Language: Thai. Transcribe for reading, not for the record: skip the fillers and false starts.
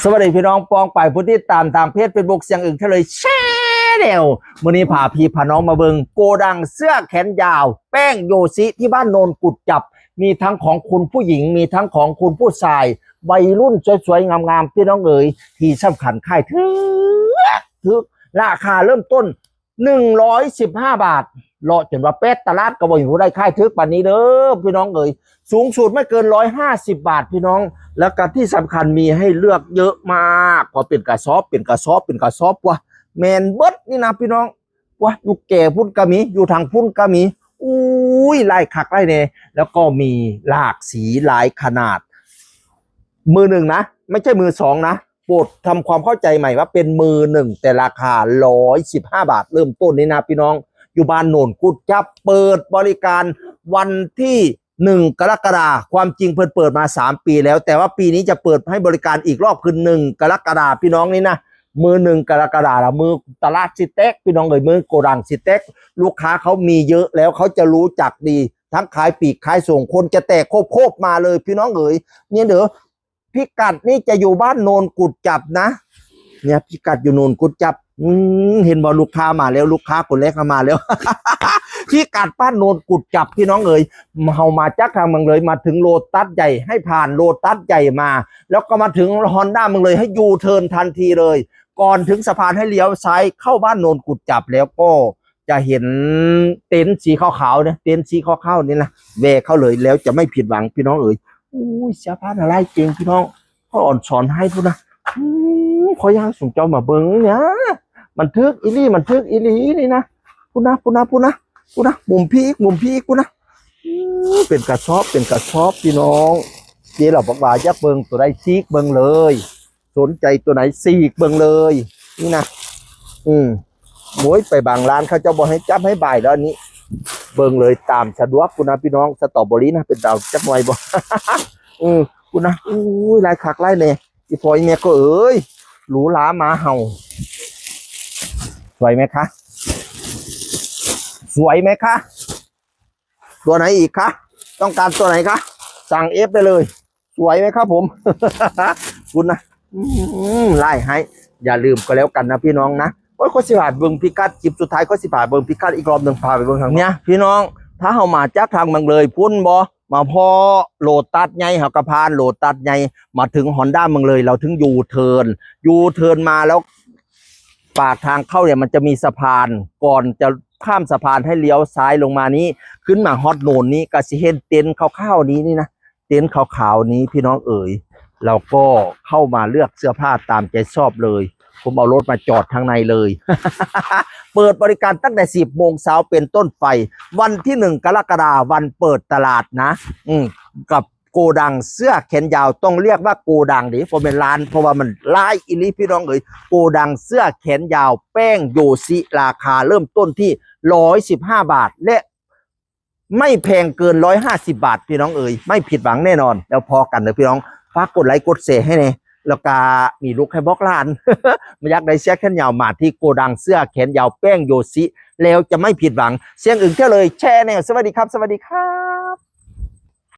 สวัสดีพี่น้องปองไปผู้ที่ตามทางเพจเป็นบุกเสียงอื่นเฉลยแช่เดียววันนี้พาพี่พาน้องมาเบิงโกดังเสื้อแขนยาวแป้งโยซิที่บ้านโนนกุดจับมีทั้งของคุณผู้หญิงมีทั้งของคุณผู้ชายวัยรุ่นสวยๆงามๆพี่น้องเอ๋ยที่สำคัญค่ายถึกราคาเริ่มต้น115 บาทเลาะจนว่าเป็ดตลาดกระบอกอยู่ได้ค่ายทึกปันนี้เด้อพี่น้องเอ๋ยสูงสุดไม่เกิน150 บาทพี่น้องแล้วก็ที่สำคัญมีให้เลือกเยอะมากพอเป็นกระสอบว่ะแมนเบิดนี่นะพี่น้องว่ะอยู่แก่พุ่นก็มีอยู่ทางพุ่นก็มีอุ้ยลายขักลายเนี่ยแล้วก็มีหลากสีหลายขนาดมือหนึ่งนะไม่ใช่มือสองนะโปรดทำความเข้าใจใหม่ว่าเป็นมือหนึ่งแต่ราคา115 บาทเริ่มต้นนี่นะพี่น้องอยู่บ้านโนนกุดจับเปิดบริการวันที่1 กรกฎาคมความจริงเปิดมา3 ปีแล้วแต่ว่าปีนี้จะเปิดให้บริการอีกรอบคือ1 กรกฎาคมพี่น้องนี่นะมือ1 กรกฎาคมมือตลาดซิเต็กพี่น้องเลยมือโกดังซิเต็กลูกค้าเขามีเยอะแล้วเขาจะรู้จักดีทั้งขายปีกขายส่งคนจะแตกโคบมาเลยพี่น้องเอ๋ยเนี่ยเด้อพิกัดนี่จะอยู่บ้านโนนกุดจับนะเนี่ยพิกัดอยู่โนนกุดจับเห็นบอลูกค้ามาแล้วลูกค้าคนเล็กมาแล้ว ที่กัดบ้านโนนกุดจับพี่น้องเอ๋ยเฮามาจากทางเมืองเลยมาถึงโลตัสใหญ่ให้ผ่านโลตัสใหญ่มาแล้วก็มาถึงฮอนด้าเมืองเลยให้ยูเทิร์นทันทีเลยก่อนถึงสะพานให้เลี้ยวซ้ายเข้าบ้านโนนกุดจับแล้วก็จะเห็นเต็นท์สีขาวๆเนี่ยเต็นท์สีขาวๆนี่นะแวะเข้าเลยแล้วจะไม่ผิดหวังพี่น้องเอ๋ยอุ้ยสะพานอะไรเก่งพี่น้องเขาอ่อนสอนให้พูดนะขอย่างส่งเจ้ามาเบิ้งเนี่ยมันทึกอีลี่มันทึกอีลี่นี่นะพูดนะมุมพีกกูนะเป็นกระสอบพี่น้องเจ๊เราบอกว่ายักเบิงตัวใดซีกเบิงเลยสนใจตัวไหนซีกเบิงเลยนี่นะมวยไปบางร้านเขาจะบอกให้จับให้บ่ายแล้วนี้เบิงเลยตามสะดวกกูนะพี่น้องสตรอเบอรี่นะเป็นดาวจับไว้บ่กูนะลายขักลายเนี่ยอีพอยเมียก็เอ้ยหรูหรามาเห่าสวยไหมคะตัวไหนอีกคะต้องการตัวไหนคะสั่งเอฟได้เลยสวยไหมครับผม คุณนะไล่ให้อย่าลืมก็แล้วกันนะพี่น้องนะว่าข้อสิบาทเบิ้งพิกัดจิบสุดท้ายข้อสิบาทเบิ้งพิกัดอีกรอบหนึ่งพาไปเบิ้งทางเนี้ยพี่น้องถ้าเขามาจากทางเมืองเลยพุ่นบอมาพอโลตัสไงเขากระพานโลตัสไงมาถึงฮอนด้าเมืองเลยเราถึงยูเทิร์นมาแล้วปากทางเข้าเนี่ยมันจะมีสะพานก่อนจะข้ามสะพานให้เลี้ยวซ้ายลงมานี้ขึ้นมาฮอตโนนนี้กะสิเห็นเต็นท์ขาวๆนี้นี่นะเต็นท์ขาวๆนี้พี่น้องเอ๋ยเราก็เข้ามาเลือกเสื้อผ้าตามใจชอบเลยผมเอารถมาจอดทางในเลย เปิดบริการตั้งแต่10 โมงเช้าเป็นต้นไปวันที่1 กรกฎาคมวันเปิดตลาดนะกับโกดังเสื้อแขนยาวต้องเรียกว่าโกดังดิผมเป็นร้านเพราะว่ามันลายอิลิพี่น้องเอ๋ยโกดังเสื้อแขนยาวแป้งโยซิราคาเริ่มต้นที่115 บาทและไม่แพงเกิน150 บาทพี่น้องเอ๋ยไม่ผิดหวังแน่นอนแล้วพอกันเลยพี่น้องฝากกดไลค์กดแชร์ให้เนี่ยแล้วก็มีลูกให้บอกร้าน มาอยากได้เสื้อแขนยาวมาที่โกดังเสื้อแขนยาวแป้งโยซิแล้วจะไม่ผิดหวังเสียงอื่นเท่าเลยแชร์เนี่ยสวัสดีครับ